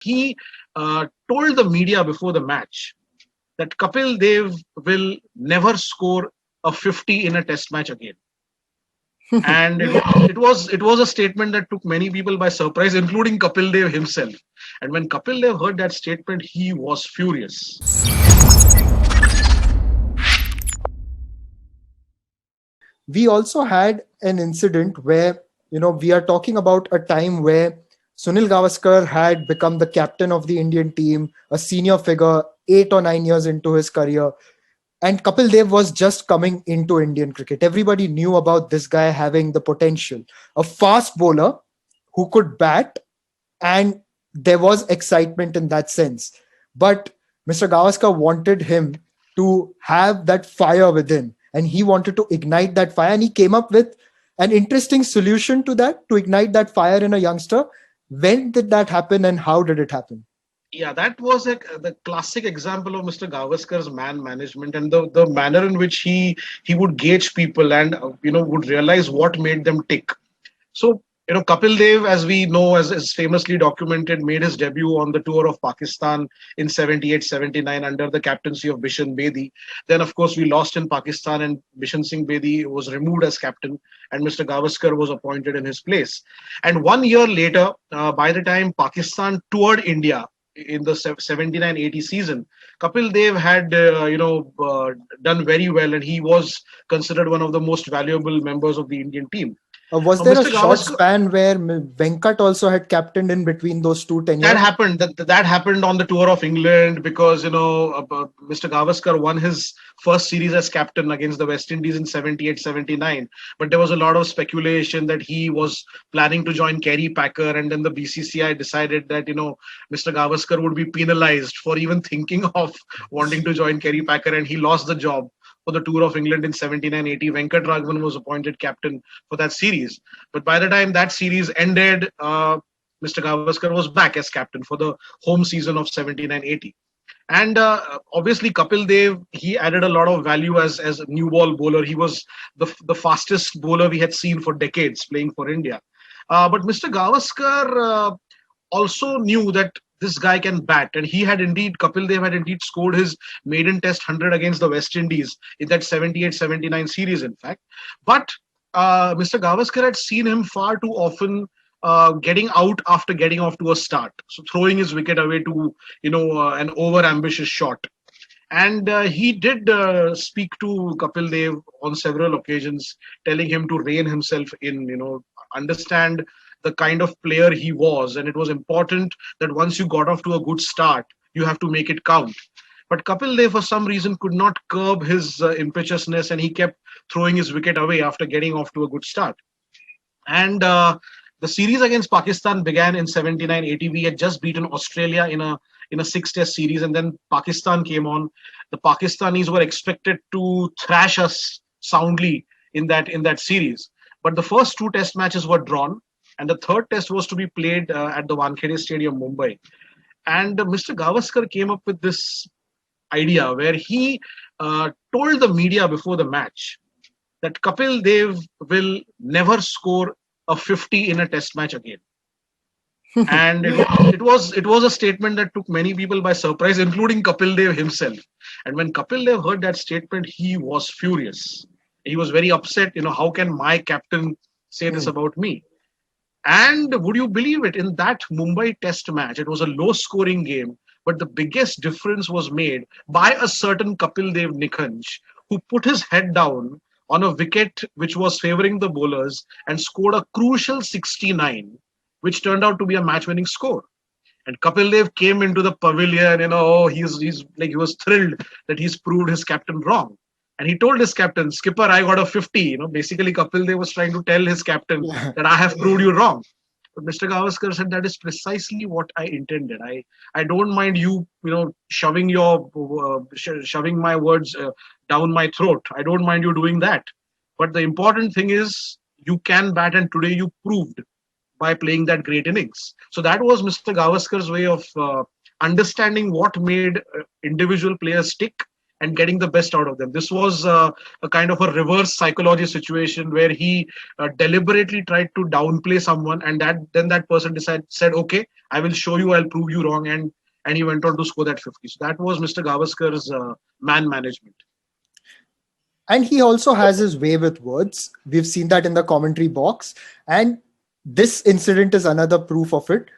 He told the media before the match that Kapil Dev will never score a 50 in a test match again. And it was a statement that took many people by surprise, including Kapil Dev himself. And when Kapil Dev heard that statement, he was furious. We also had an incident where, we are talking about a time where Sunil Gavaskar had become the captain of the Indian team, a senior figure, 8 or 9 years into his career. And Kapil Dev was just coming into Indian cricket. Everybody knew about this guy having the potential. A fast bowler who could bat, and there was excitement in that sense. But Mr. Gavaskar wanted him to have that fire within, and he wanted to ignite that fire, and he came up with an interesting solution to that, to ignite that fire in a youngster. When did that happen, and how did it happen? Yeah, that was the classic example of Mr. Gavaskar's man management and the manner in which he would gauge people and would realize what made them tick. So, Kapil Dev, as we know, as is famously documented, made his debut on the tour of Pakistan in 78, 79 under the captaincy of Bishan Bedi. Then, of course, we lost in Pakistan and Bishan Singh Bedi was removed as captain and Mr. Gavaskar was appointed in his place. And 1 year later, by the time Pakistan toured India in the 79-80 season, Kapil Dev had, done very well and he was considered one of the most valuable members of the Indian team. Was there a Mr. short Gavaskar, span where Venkat also had captained in between those two that tenures? happened. That happened on the tour of England because Mr. Gavaskar won his first series as captain against the West Indies in 78-79. But there was a lot of speculation that he was planning to join Kerry Packer, and then the BCCI decided that Mr. Gavaskar would be penalised for even thinking of wanting to join Kerry Packer, and he lost the job for the tour of England in 79-80. Venkat Raghavan was appointed captain for that series. But by the time that series ended, Mr. Gavaskar was back as captain for the home season of 79-80. And obviously, Kapil Dev, he added a lot of value as a new ball bowler. He was the fastest bowler we had seen for decades playing for India. But Mr. Gavaskar also knew that this guy can bat, and Kapil Dev had indeed scored his maiden test 100 against the West Indies in that 78-79 series, in fact. But Mr. Gavaskar had seen him far too often getting out after getting off to a start, so throwing his wicket away to an over ambitious shot. And he did speak to Kapil Dev on several occasions, telling him to rein himself in, understand the kind of player he was. And it was important that once you got off to a good start, you have to make it count. But Kapil Dev, for some reason, could not curb his impetuousness and he kept throwing his wicket away after getting off to a good start. And the series against Pakistan began in 79-80. We had just beaten Australia in a six-test series, and then Pakistan came on. The Pakistanis were expected to thrash us soundly in that series, but the first two test matches were drawn, and the third test was to be played at the Wankhede Stadium, Mumbai. And Mr. Gavaskar came up with this idea where he told the media before the match that Kapil Dev will never score a 50 in a test match again. And it was a statement that took many people by surprise, including Kapil Dev himself. And when Kapil Dev heard that statement, he was furious. He was very upset. How can my captain say this about me? And would you believe it? In that Mumbai Test match, it was a low-scoring game, but the biggest difference was made by a certain Kapil Dev Nikhanj, who put his head down on a wicket which was favouring the bowlers and scored a crucial 69, which turned out to be a match-winning score. And Kapil Dev came into the pavilion, he's like he was thrilled that he's proved his captain wrong. And he told his captain, Skipper, I got a 50. Basically Kapil Dev was trying to tell his captain Yeah. that I have proved you wrong. But Mr. Gavaskar said that is precisely what I intended. I don't mind you, shoving my words down my throat. I don't mind you doing that. But the important thing is you can bat, and today you proved by playing that great innings. So that was Mr. Gavaskar's way of understanding what made individual players tick and getting the best out of them. This was a kind of a reverse psychology situation where he deliberately tried to downplay someone, and that person said, "Okay, I will show you. I'll prove you wrong," and he went on to score that 50. So that was Mr. Gavaskar's man management. And he also has his way with words. We've seen that in the commentary box. And this incident is another proof of it.